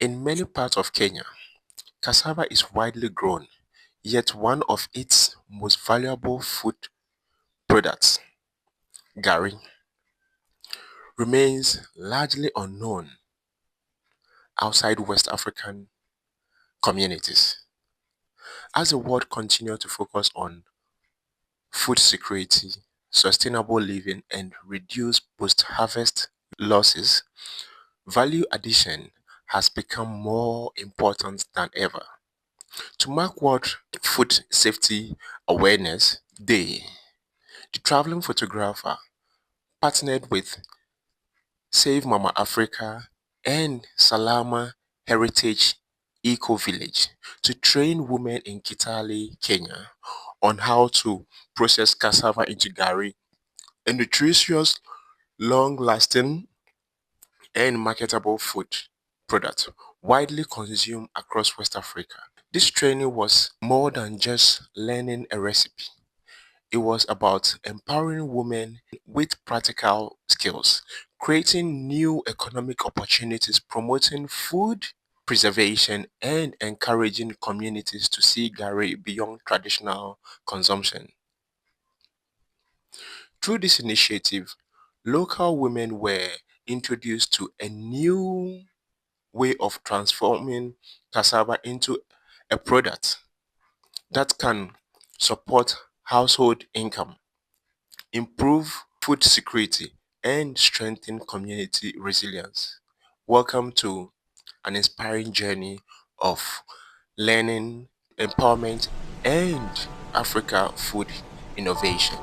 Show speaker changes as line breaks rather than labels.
In many parts of Kenya, cassava is widely grown, yet one of its most valuable food products, Gari, remains largely unknown outside West African communities. As the world continues to focus on food security, sustainable living, and reduce post-harvest losses, value addition has become more important than ever. To mark World Food Safety Awareness Day, the traveling photographer partnered with Save Mama Africa and Salama Heritage Eco Village to train women in Kitale, Kenya on how to process cassava into gari, a nutritious, long-lasting, and marketable food product widely consumed across West Africa. This training was more than just learning a recipe. It was about empowering women with practical skills, creating new economic opportunities, promoting food preservation, and encouraging communities to see Gari beyond traditional consumption. Through this initiative, local women were introduced to a new way of transforming cassava into a product that can support household income, improve food security, and strengthen community resilience. Welcome to an inspiring journey of learning, empowerment, and Africa food innovation.